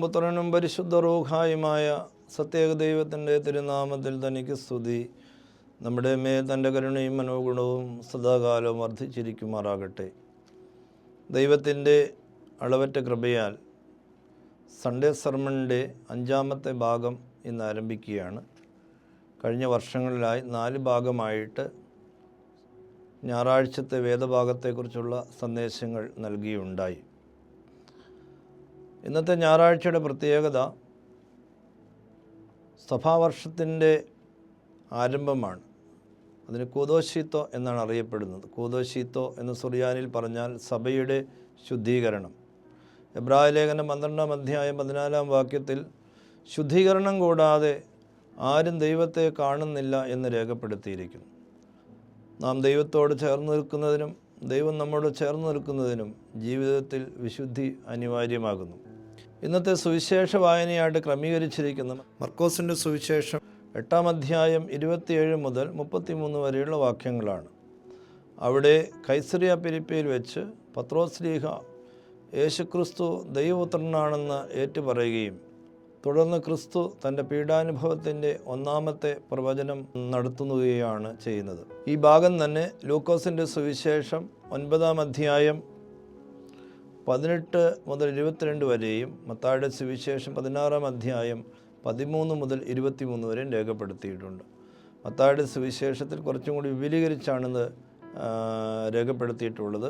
പുത്രനും പരിശുദ്ധ റൂഹായുമായ സത്യേക ദൈവത്തിൻ്റെ തിരുനാമത്തിൽ തനിക്ക് സ്തുതി. നമ്മുടെ മേൽ തൻ്റെ കരുണയും മനോഗുണവും സദാകാലവും വർദ്ധിച്ചിരിക്കുമാറാകട്ടെ. ദൈവത്തിൻ്റെ അളവറ്റ കൃപയാൽ സൺഡേ സർമണിൻ്റെ 5-ാമത്തെ ഭാഗം ഇന്ന് ആരംഭിക്കുകയാണ്. കഴിഞ്ഞ വർഷങ്ങളിലായി 4 ഭാഗമായിട്ട് ഞായറാഴ്ചത്തെ വേദഭാഗത്തെക്കുറിച്ചുള്ള സന്ദേശങ്ങൾ നൽകിയുണ്ടായി. ഇന്നത്തെ ഞായറാഴ്ചയുടെ പ്രത്യേകത സഭാവർഷത്തിൻ്റെ ആരംഭമാണ്. അതിന് കൂദോശീത്തോ എന്നാണ് അറിയപ്പെടുന്നത്. കൂദോശീത്തോ എന്ന് സുറിയാനിൽ പറഞ്ഞാൽ സഭയുടെ ശുദ്ധീകരണം. എബ്രായ ലേഖനം 12-ാം അധ്യായം 14-ാം വാക്യത്തിൽ ശുദ്ധീകരണം കൂടാതെ ആരും ദൈവത്തെ കാണുന്നില്ല എന്ന് രേഖപ്പെടുത്തിയിരിക്കുന്നു. നാം ദൈവത്തോട് ചേർന്ന് നിൽക്കുന്നതിനും ദൈവം നമ്മോട് ചേർന്ന് നിൽക്കുന്നതിനും ജീവിതത്തിൽ വിശുദ്ധി അനിവാര്യമാകുന്നു. ഇന്നത്തെ സുവിശേഷ വായനയായിട്ട് ക്രമീകരിച്ചിരിക്കുന്ന മർക്കോസിൻ്റെ സുവിശേഷം 8-ാം അധ്യായം 27 മുതൽ 33 വരെയുള്ള വാക്യങ്ങളാണ്. അവിടെ കൈസറിയ ഫിലിപ്പിയിൽ വെച്ച് പത്രോസ് ശ്ലീഹ യേശുക്രിസ്തു ദൈവപുത്രനാണെന്ന് ഏറ്റുപറയുകയും തുടർന്ന് ക്രിസ്തു തൻ്റെ പീഡാനുഭവത്തിൻ്റെ 1-ാമത്തെ പ്രവചനം നടത്തുകയാണ് ചെയ്യുന്നത്. ഈ ഭാഗം തന്നെ ലൂക്കോസിൻ്റെ സുവിശേഷം 9-ാം അധ്യായം 18 മുതൽ 22 വരെയും മത്തായിയുടെ സുവിശേഷം 16-ാം അധ്യായം 13 മുതൽ 23 വരെയും രേഖപ്പെടുത്തിയിട്ടുണ്ട്. മത്തായിയുടെ സുവിശേഷത്തിൽ കുറച്ചും കൂടി വിപുലീകരിച്ചാണിത് രേഖപ്പെടുത്തിയിട്ടുള്ളത്.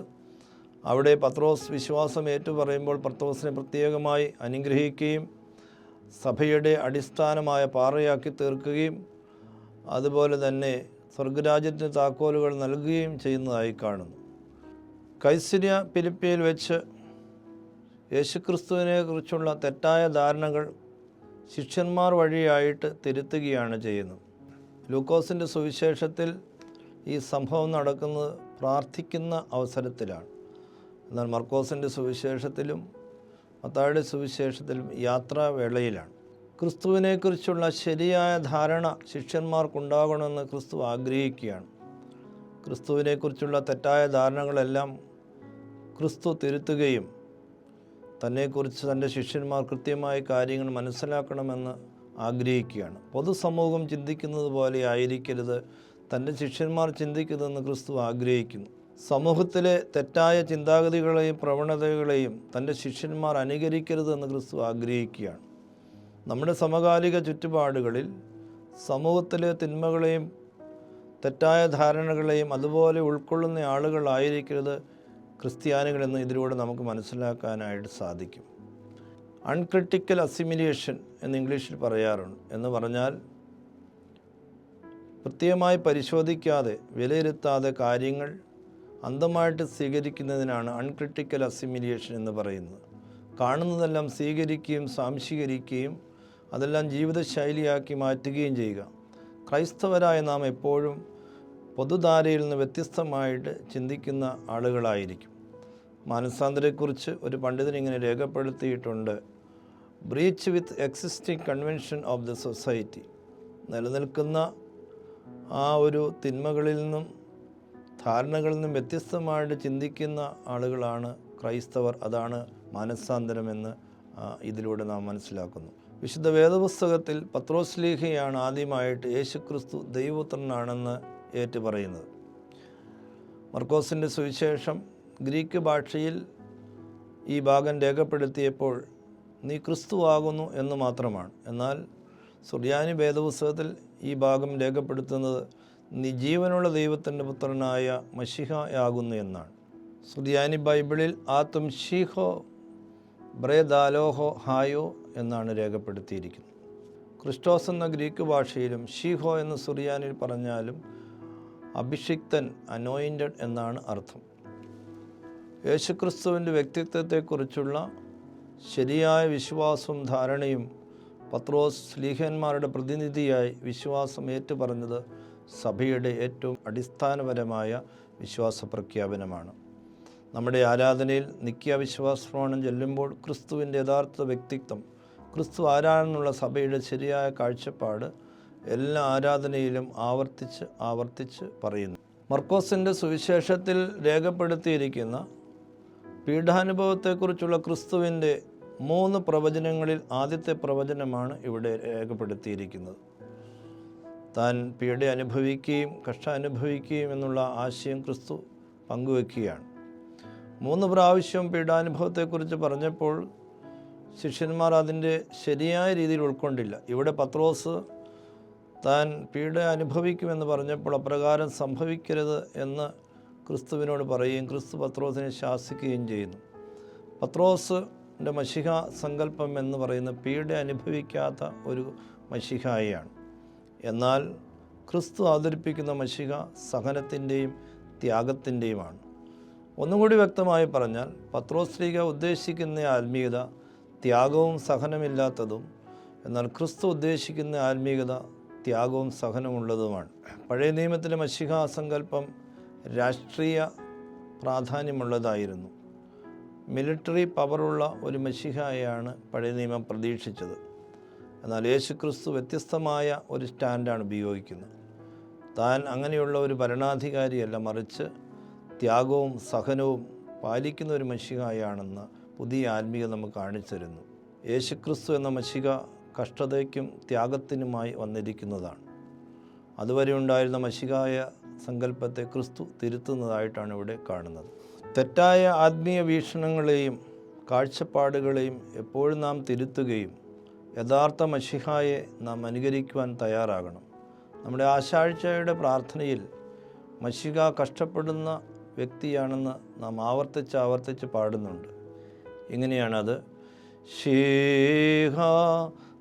അവിടെ പത്രോസ് വിശ്വാസം ഏറ്റുപറയുമ്പോൾ പത്രോസിനെ പ്രത്യേകമായി അനുഗ്രഹിക്കുകയും സഭയുടെ അടിസ്ഥാനമായ പാറയാക്കി തീർക്കുകയും അതുപോലെ തന്നെ സ്വർഗരാജ്യത്തിന് താക്കോലുകൾ നൽകുകയും ചെയ്യുന്നതായി കാണുന്നു. കൈസരിയ ഫിലിപ്പിയിൽ വെച്ച് യേശുക്രിസ്തുവിനെ കുറിച്ചുള്ള തെറ്റായ ധാരണകൾ ശിഷ്യന്മാർ വഴിയായിട്ട് തിരുത്തുകയാണ് ചെയ്യുന്നത്. ലൂക്കോസിൻ്റെ സുവിശേഷത്തിൽ ഈ സംഭവം നടക്കുന്നത് പ്രാർത്ഥിക്കുന്ന അവസരത്തിലാണ്. എന്നാൽ മർക്കോസിൻ്റെ സുവിശേഷത്തിലും മത്തായിയുടെ സുവിശേഷത്തിലും യാത്രാവേളയിലാണ്. ക്രിസ്തുവിനെക്കുറിച്ചുള്ള ശരിയായ ധാരണ ശിഷ്യന്മാർക്കുണ്ടാകണമെന്ന് ക്രിസ്തു ആഗ്രഹിക്കുകയാണ്. ക്രിസ്തുവിനെക്കുറിച്ചുള്ള തെറ്റായ ധാരണകളെല്ലാം ക്രിസ്തു തിരുത്തുകയും തന്നെക്കുറിച്ച് തൻ്റെ ശിഷ്യന്മാർ കൃത്യമായ കാര്യങ്ങൾ മനസ്സിലാക്കണമെന്ന് ആഗ്രഹിക്കുകയാണ്. പൊതുസമൂഹം ചിന്തിക്കുന്നത് പോലെ ആയിരിക്കരുത് തൻ്റെ ശിഷ്യന്മാർ ചിന്തിക്കുന്നതെന്ന് ക്രിസ്തു ആഗ്രഹിക്കുന്നു. സമൂഹത്തിലെ തെറ്റായ ചിന്താഗതികളെയും പ്രവണതകളെയും തൻ്റെ ശിഷ്യന്മാർ അനുകരിക്കരുതെന്ന് ക്രിസ്തു ആഗ്രഹിക്കുകയാണ്. നമ്മുടെ സമകാലിക ചുറ്റുപാടുകളിൽ സമൂഹത്തിലെ തിന്മകളെയും തെറ്റായ ധാരണകളെയും അതുപോലെ ഉൾക്കൊള്ളുന്ന ആളുകളായിരിക്കരുത് ക്രിസ്ത്യാനികളെന്ന് ഇതിലൂടെ നമുക്ക് മനസ്സിലാക്കാനായിട്ട് സാധിക്കും. അൺക്രിട്ടിക്കൽ അസിമിലിയേഷൻ എന്ന് ഇംഗ്ലീഷിൽ പറയാറുണ്ട്. എന്ന് പറഞ്ഞാൽ കൃത്യമായി പരിശോധിക്കാതെ വിലയിരുത്താതെ കാര്യങ്ങൾ അന്ധമായിട്ട് സ്വീകരിക്കുന്നതിനാണ് അൺക്രിട്ടിക്കൽ അസിമിലിയേഷൻ എന്ന് പറയുന്നത്. കാണുന്നതെല്ലാം സ്വീകരിക്കുകയും സാംശീകരിക്കുകയും അതെല്ലാം ജീവിതശൈലിയാക്കി മാറ്റുകയും ചെയ്യുക. ക്രൈസ്തവരായ നാം എപ്പോഴും പൊതുധാരയിൽ നിന്ന് വ്യത്യസ്തമായിട്ട് ചിന്തിക്കുന്ന ആളുകളായിരിക്കും. മാനസാന്തരത്തെക്കുറിച്ച് ഒരു പണ്ഡിതൻ ഇങ്ങനെ രേഖപ്പെടുത്തിയിട്ടുണ്ട്: breach with existing convention of the society. നിലനിൽക്കുന്ന ആ ഒരു തിന്മകളിൽ നിന്നും ധാരണകളിൽ നിന്നും വ്യത്യസ്തമായിട്ട് ചിന്തിക്കുന്ന ആളുകളാണ് ക്രൈസ്തവർ. അതാണ് മാനസാന്തരമെന്ന് ഇതിലൂടെ നാം മനസ്സിലാക്കുന്നു. വിശുദ്ധ വേദപുസ്തകത്തിൽ പത്രോസ് ശ്ലീഹയാണ് ആദ്യമായിട്ട് യേശുക്രിസ്തു ദൈവപുത്രനാണെന്ന് ഏറ്റുപറയുന്നത്. മർക്കോസിൻ്റെ സുവിശേഷം ഗ്രീക്ക് ഭാഷയിൽ ഈ ഭാഗം രേഖപ്പെടുത്തിയപ്പോൾ നീ ക്രിസ്തുവാകുന്നു എന്ന് മാത്രമാണ്. എന്നാൽ സുറിയാനി വേദപുസ്തകത്തിൽ ഈ ഭാഗം രേഖപ്പെടുത്തുന്നത് നീ ജീവനുള്ള ദൈവത്തിൻ്റെ പുത്രനായ മശിഹയാകുന്നു എന്നാണ്. സുറിയാനി ബൈബിളിൽ ആത്തും ഷീഹോ ബ്രേദാലോഹോ ഹായോ എന്നാണ് രേഖപ്പെടുത്തിയിരിക്കുന്നത്. ക്രിസ്റ്റോസ് എന്ന ഗ്രീക്ക് ഭാഷയിലും ഷീഹോ എന്ന് സുറിയാനിൽ പറഞ്ഞാലും അഭിഷിക്തൻ, അനോയിൻറ്റഡ് എന്നാണ് അർത്ഥം. യേശുക്രിസ്തുവിൻ്റെ വ്യക്തിത്വത്തെക്കുറിച്ചുള്ള ശരിയായ വിശ്വാസവും ധാരണയും പത്രോസ് ശ്ലീഹന്മാരുടെ പ്രതിനിധിയായി വിശ്വാസം ഏറ്റുപറഞ്ഞത് സഭയുടെ ഏറ്റവും അടിസ്ഥാനപരമായ വിശ്വാസ പ്രഖ്യാപനമാണ്. നമ്മുടെ ആരാധനയിൽ നിത്യ വിശ്വാസ പ്രമാണം ചൊല്ലുമ്പോൾ ക്രിസ്തുവിൻ്റെ യഥാർത്ഥ വ്യക്തിത്വം, ക്രിസ്തു ആരാണെന്നുള്ള സഭയുടെ ശരിയായ കാഴ്ചപ്പാട് എല്ലാ ആരാധനയിലും ആവർത്തിച്ച് പറയുന്നു. മർക്കോസിൻ്റെ സുവിശേഷത്തിൽ രേഖപ്പെടുത്തിയിരിക്കുന്ന പീഡാനുഭവത്തെക്കുറിച്ചുള്ള ക്രിസ്തുവിൻ്റെ 3 പ്രവചനങ്ങളിൽ ആദ്യത്തെ പ്രവചനമാണ് ഇവിടെ രേഖപ്പെടുത്തിയിരിക്കുന്നത്. താൻ പീഡ അനുഭവിക്കുകയും കഷ്ടം അനുഭവിക്കുകയും എന്നുള്ള ആശയം ക്രിസ്തു പങ്കുവെക്കുകയാണ്. 3 പ്രാവശ്യം പീഡാനുഭവത്തെക്കുറിച്ച് പറഞ്ഞപ്പോൾ ശിഷ്യന്മാർ അതിൻ്റെ ശരിയായ രീതിയിൽ ഉൾക്കൊണ്ടില്ല. ഇവിടെ പത്രോസ് താൻ പീഡ അനുഭവിക്കുമെന്ന് പറഞ്ഞപ്പോൾ അപ്രകാരം സംഭവിക്കരുത് എന്ന് ക്രിസ്തുവിനോട് പറയുകയും ക്രിസ്തു പത്രോസിനെ ശാസിക്കുകയും ചെയ്യുന്നു. പത്രോസിൻ്റെ മശിഹ സങ്കല്പം എന്ന് പറയുന്ന പീഡ അനുഭവിക്കാത്ത ഒരു മശിഹായാണ്. എന്നാൽ ക്രിസ്തു അവതരിപ്പിക്കുന്ന മശിഹ സഹനത്തിൻ്റെയും ത്യാഗത്തിൻ്റെയുമാണ്. ഒന്നുകൂടി വ്യക്തമായി പറഞ്ഞാൽ പത്രോസ് ശ്ലീഹ ഉദ്ദേശിക്കുന്ന ആത്മീയത ത്യാഗവും സഹനമില്ലാത്തതും, എന്നാൽ ക്രിസ്തു ഉദ്ദേശിക്കുന്ന ആത്മീയത ത്യാഗവും സഹനമുള്ളതുമാണ്. പഴയ നിയമത്തിലെ മശിഹ സങ്കല്പം രാഷ്ട്രീയ പ്രാധാന്യമുള്ളതായിരുന്നു. മിലിറ്ററി പവറുള്ള ഒരു മശിഹയെയാണ് പഴയ നിയമം പ്രതീക്ഷിച്ചത്. എന്നാൽ യേശുക്രിസ്തു വ്യത്യസ്തമായ ഒരു സ്റ്റാൻഡാണ് ഉപയോഗിക്കുന്നത്. താൻ അങ്ങനെയുള്ള ഒരു ഭരണാധികാരിയല്ല, മറിച്ച് ത്യാഗവും സഹനവും പാലിക്കുന്ന ഒരു മശിഹയാണെന്ന് പുതിയ ആത്മീയത നമുക്ക് കാണിച്ചു തരുന്നു. യേശുക്രിസ്തു എന്ന മശിഹ കഷ്ടതയ്ക്കും ത്യാഗത്തിനുമായി വന്നിരിക്കുന്നതാണ്. അതുവരെ ഉണ്ടായിരുന്ന മശിഹായ സങ്കല്പത്തെ ക്രിസ്തു തിരുത്തുന്നതായിട്ടാണ് ഇവിടെ കാണുന്നത്. തെറ്റായ ആത്മീയ വീക്ഷണങ്ങളെയും കാഴ്ചപ്പാടുകളെയും എപ്പോഴും നാം തിരുത്തുകയും യഥാർത്ഥ മശിഹായെ നാം അനുകരിക്കുവാൻ തയ്യാറാകണം. നമ്മുടെ ആശാഴ്ചയുടെ പ്രാർത്ഥനയിൽ മശിഹ കഷ്ടപ്പെടുന്ന വ്യക്തിയാണെന്ന് നാം ആവർത്തിച്ച് പാടുന്നുണ്ട്. ഇങ്ങനെയാണത്: ശീഹ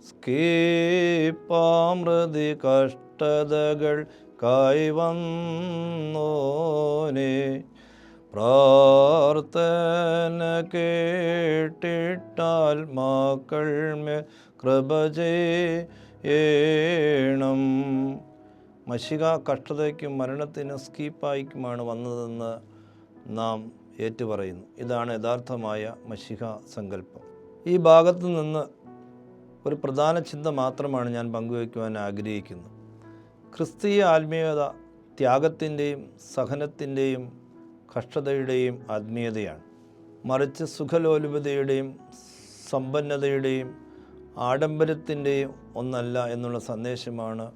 സ്കീപ്പാമൃതി കഷ്ടതകൾ കൈവന്നോനെ, പ്രാർത്ഥന കേട്ടിട്ടാൽ മക്കൾ മേൽ കൃപ ചെയ്യണം. മശിഹ കഷ്ടതയ്ക്കും മരണത്തിനും സ്കീപ്പായിക്കുമാണ് വന്നതെന്ന് നാം ഏറ്റുപറയുന്നു. ഇതാണ് യഥാർത്ഥമായ മശിഹ സങ്കല്പം. ഈ ഭാഗത്തു നിന്ന് ഒരു പ്രധാന ചിന്ത മാത്രമാണ് ഞാൻ പങ്കുവയ്ക്കുവാൻ ആഗ്രഹിക്കുന്നത്. ക്രിസ്തീയ ആത്മീയത ത്യാഗത്തിൻ്റെയും സഹനത്തിൻ്റെയും കഷ്ടതയുടെയും ആത്മീയതയാണ്. മറിച്ച് സുഖലോലുപതയുടെയും സമ്പന്നതയുടെയും ആഡംബരത്തിൻ്റെയും ഒന്നല്ല എന്നുള്ള സന്ദേശമാണ്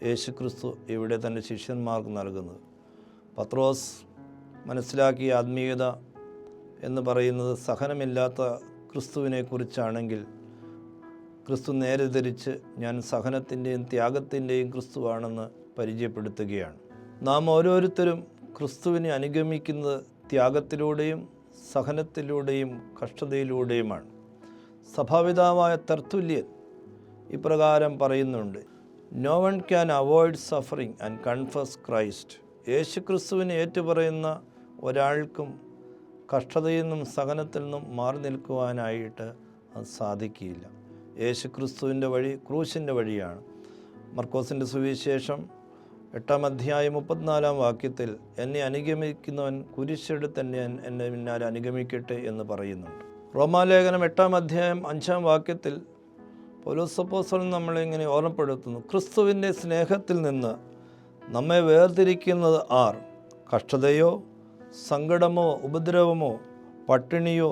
യേശുക്രിസ്തു ഇവിടെ തൻ്റെ ശിഷ്യന്മാർക്ക് നൽകുന്നത്. പത്രോസ് മനസ്സിലാക്കിയ ആത്മീയത എന്ന് പറയുന്നത് സഹനമില്ലാത്ത ക്രിസ്തുവിനെക്കുറിച്ചാണെങ്കിൽ, ക്രിസ്തു നേരെ തിരിച്ച് ഞാൻ സഹനത്തിൻ്റെയും ത്യാഗത്തിൻ്റെയും ക്രിസ്തുവാണെന്ന് പരിചയപ്പെടുത്തുകയാണ്. നാം ഓരോരുത്തരും ക്രിസ്തുവിനെ അനുഗമിക്കുന്നത് ത്യാഗത്തിലൂടെയും സഹനത്തിലൂടെയും കഷ്ടതയിലൂടെയുമാണ്. സഭാപിതാവായ തെർത്തുല്യൻ ഇപ്രകാരം പറയുന്നുണ്ട്: no one can avoid suffering and confess Christ. യേശുക്രിസ്തുവിനെ ഏറ്റുപറയുന്ന ഒരാൾക്കും കഷ്ടതയിൽ നിന്നും സഹനത്തിൽ നിന്നും മാറി നിൽക്കുവാനായിട്ട് അത് സാധിക്കില്ല. യേശുക്രിസ്തുവിൻ്റെ വഴി ക്രൂശിൻ്റെ വഴിയാണ്. മർക്കോസിൻ്റെ സുവിശേഷം 8-ാം അധ്യായം 34-ാം വാക്യത്തിൽ എന്നെ അനുഗമിക്കുന്നവൻ കുരിശെടുത്ത് തന്നെ എന്നെ പിന്നാലെ അനുഗമിക്കട്ടെ എന്ന് പറയുന്നുണ്ട്. റോമാലേഖനം 8-ാം അധ്യായം 5-ാം വാക്യത്തിൽ പൗലോസ് അപ്പോസ്തലൻ നമ്മളിങ്ങനെ ഓർമ്മപ്പെടുത്തുന്നു: ക്രിസ്തുവിൻ്റെ സ്നേഹത്തിൽ നിന്ന് നമ്മെ വേർതിരിക്കുന്നത് ആർ? കഷ്ടതയോ സങ്കടമോ ഉപദ്രവമോ പട്ടിണിയോ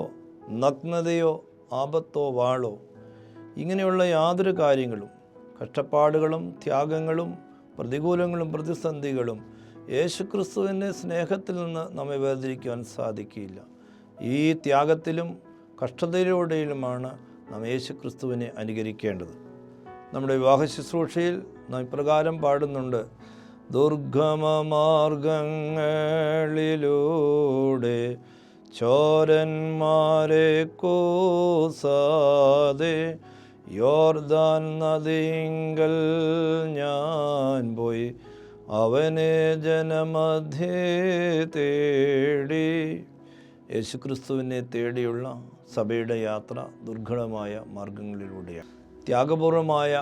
നഗ്നതയോ ആപത്തോ വാളോ? ഇങ്ങനെയുള്ള യാതൊരു കാര്യങ്ങളും, കഷ്ടപ്പാടുകളും ത്യാഗങ്ങളും പ്രതികൂലങ്ങളും പ്രതിസന്ധികളും യേശുക്രിസ്തുവിൻ്റെ സ്നേഹത്തിൽ നിന്ന് നമ്മെ വേർതിരിക്കുവാൻ സാധിക്കില്ല. ഈ ത്യാഗത്തിലും കഷ്ടതയിലൂടെയുമാണ് നാം യേശുക്രിസ്തുവിനെ അനുകരിക്കേണ്ടത്. നമ്മുടെ വിവാഹ ശുശ്രൂഷയിൽ നാം ഇപ്രകാരം പാടുന്നുണ്ട്: ദുർഗമമാർഗങ്ങളിലൂടെ ചോരന്മാരെ കൂസാതെ യോർദാൻ നദിങ്കൽ ഞാൻ പോയി അവനെ ജനമധ്യേ തേടി. യേശുക്രിസ്തുവിനെ തേടിയുള്ള സഭയുടെ യാത്ര ദുർഘടമായ മാർഗങ്ങളിലൂടെയാണ്. ത്യാഗപൂർവമായ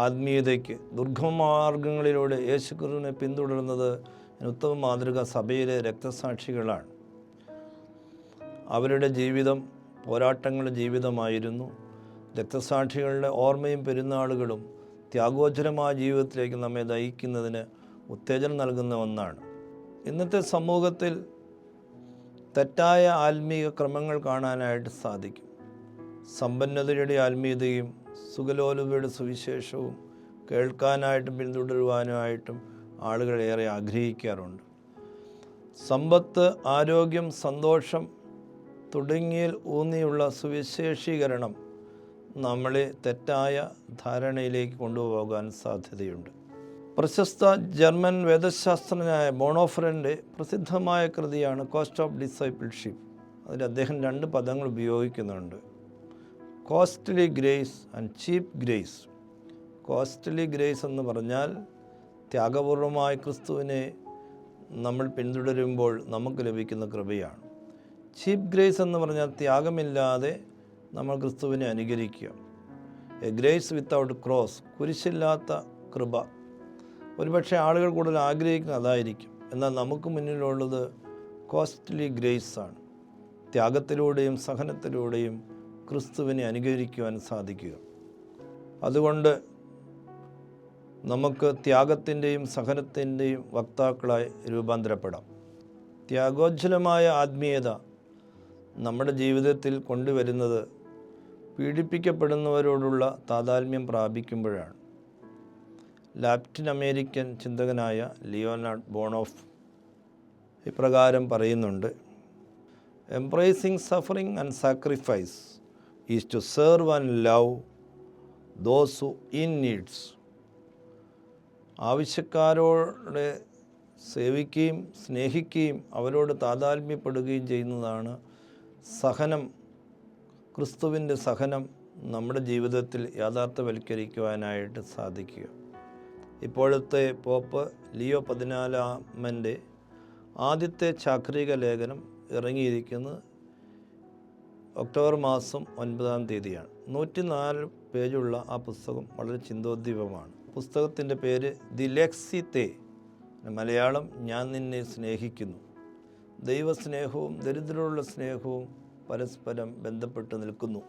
ആത്മീയതയ്ക്ക് ദുർഗമാർഗങ്ങളിലൂടെ യേശുക്രിസ്തുവിനെ പിന്തുടരുന്നത് ഉത്തമ മാതൃക സഭയിലെ രക്തസാക്ഷികളാണ്. അവരുടെ ജീവിതം പോരാട്ടങ്ങളുടെ ജീവിതമായിരുന്നു. രക്തസാക്ഷികളുടെ ഓർമ്മയും പെരുന്നാളുകളും ത്യാഗോജ്വലമായ ജീവിതത്തിലേക്ക് നമ്മെ നയിക്കുന്നതിന് ഉത്തേജനം നൽകുന്ന ഒന്നാണ്. ഇന്നത്തെ സമൂഹത്തിൽ തെറ്റായ ആത്മീയ ക്രമങ്ങൾ കാണാനായിട്ട് സാധിക്കും. സമ്പന്നതയുടെ ആത്മീയതയും സുഖലോലുപയുടെ സുവിശേഷവും കേൾക്കാനായിട്ടും പിന്തുടരുവാനുമായിട്ടും ആളുകൾ ഏറെ ആഗ്രഹിക്കാറുണ്ട്. സമ്പത്ത്, ആരോഗ്യം, സന്തോഷം തുടങ്ങിയതിൽ ഊന്നിയുള്ള സുവിശേഷീകരണം നമ്മളെ തെറ്റായ ധാരണയിലേക്ക് കൊണ്ടുപോകാൻ സാധ്യതയുണ്ട്. പ്രശസ്ത ജർമ്മൻ വേദശാസ്ത്രജ്ഞനായ ബോണോഫറിൻ്റെ പ്രസിദ്ധമായ കൃതിയാണ് കോസ്റ്റ് ഓഫ് ഡിസൈപ്പിൾഷിപ്പ്. അതിൽ അദ്ദേഹം 2 പദങ്ങൾ ഉപയോഗിക്കുന്നുണ്ട്: costly grace and cheap grace. Costly grace എന്ന് പറഞ്ഞാൽ ത്യാഗപൂർവമായ ക്രിസ്തുവിനെ നമ്മൾ പിന്തുടരുമ്പോൾ നമുക്ക് ലഭിക്കുന്ന കൃപയാണ്. ചീപ്പ് ഗ്രേസ് എന്ന് പറഞ്ഞാൽ ത്യാഗമില്ലാതെ നമ്മൾ ക്രിസ്തുവിനെ അനുകരിക്കുക. എ ഗ്രേസ് വിത്തൗട്ട് ക്രോസ്, കുരിശില്ലാത്ത കൃപ. ഒരുപക്ഷെ ആളുകൾ കൂടുതൽ ആഗ്രഹിക്കുന്നത് അതായിരിക്കും. എന്നാൽ നമുക്ക് മുന്നിലുള്ളത് കോസ്റ്റ്ലി ഗ്രേസ് ആണ്. ത്യാഗത്തിലൂടെയും സഹനത്തിലൂടെയും ക്രിസ്തുവിനെ അനുകരിക്കുവാൻ സാധിക്കുക. അതുകൊണ്ട് നമുക്ക് ത്യാഗത്തിൻ്റെയും സഹനത്തിൻ്റെയും വക്താക്കളായി രൂപാന്തരപ്പെടാം. ത്യാഗോജ്വലമായ ആത്മീയത നമ്മുടെ ജീവിതത്തിൽ കൊണ്ടുവരുന്നത് പീഡിപ്പിക്കപ്പെടുന്നവരോടുള്ള താതാത്മ്യം പ്രാപിക്കുമ്പോഴാണ്. ലാറ്റിൻ അമേരിക്കൻ ചിന്തകനായ ലിയോനാർഡ് ബോണോഫ് ഇപ്രകാരം പറയുന്നുണ്ട്: embracing suffering and sacrifice is to serve and love those who in needs. ആവശ്യക്കാരോട് സേവിക്കുകയും സ്നേഹിക്കുകയും അവരോട് താതാത്മ്യപ്പെടുകയും ചെയ്യുന്നതാണ് സഹനം. ക്രിസ്തുവിൻ്റെ സഹനം നമ്മുടെ ജീവിതത്തിൽ യാഥാർത്ഥ്യവൽക്കരിക്കുവാനായിട്ട് സാധിക്കുക. ഇപ്പോഴത്തെ പോപ്പ് ലിയോ 14 ആദ്യത്തെ ചാക്രിക ലേഖനം ഇറങ്ങിയിരിക്കുന്നത് ഒക്ടോബർ മാസം 9 104 പേജുള്ള ആ പുസ്തകം വളരെ ചിന്തോദ്ദീപകമാണ്. പുസ്തകത്തിൻ്റെ പേര് ദി ലെക്സിത്തെ, മലയാളം ഞാൻ നിന്നെ സ്നേഹിക്കുന്നു. ദൈവസ്നേഹവും ദരിദ്രരുള്ള സ്നേഹവും പരസ്പരം ബന്ധപ്പെട്ട് നിൽക്കുന്നു.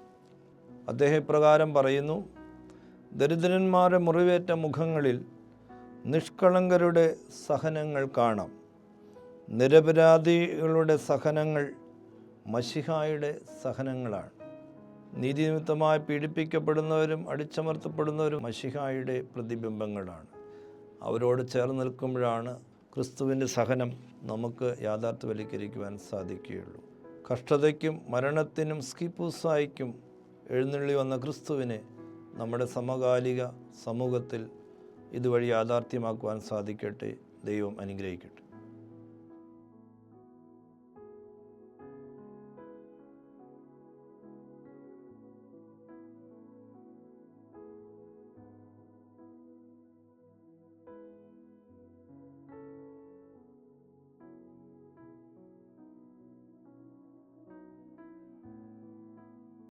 അദ്ദേഹം ഇപ്രകാരം പറയുന്നു: ദരിദ്രന്മാരുടെ മുറിവേറ്റ മുഖങ്ങളിൽ നിഷ്കളങ്കരുടെ സഹനങ്ങൾ കാണാം. നിരപരാധികളുടെ സഹനങ്ങൾ മശിഹായുടെ സഹനങ്ങളാണ്. നീതിനിമിത്തമായി പീഡിപ്പിക്കപ്പെടുന്നവരും അടിച്ചമർത്തപ്പെടുന്നവരും മശിഹായുടെ പ്രതിബിംബങ്ങളാണ്. അവരോട് ചേർന്ന് നിൽക്കുമ്പോഴാണ് ക്രിസ്തുവിൻ്റെ സഹനം നമുക്ക് യാഥാർത്ഥ്യവൽക്കരിക്കുവാൻ സാധിക്കുകയുള്ളൂ. കഷ്ടതയ്ക്കും മരണത്തിനും സ്കിപ്പൂസായിക്കും എഴുന്നള്ളി വന്ന ക്രിസ്തുവിനെ നമ്മുടെ സമകാലിക സമൂഹത്തിൽ ഇതുവഴി യാഥാർത്ഥ്യമാക്കുവാൻ സാധിക്കട്ടെ. ദൈവം അനുഗ്രഹിക്കട്ടെ.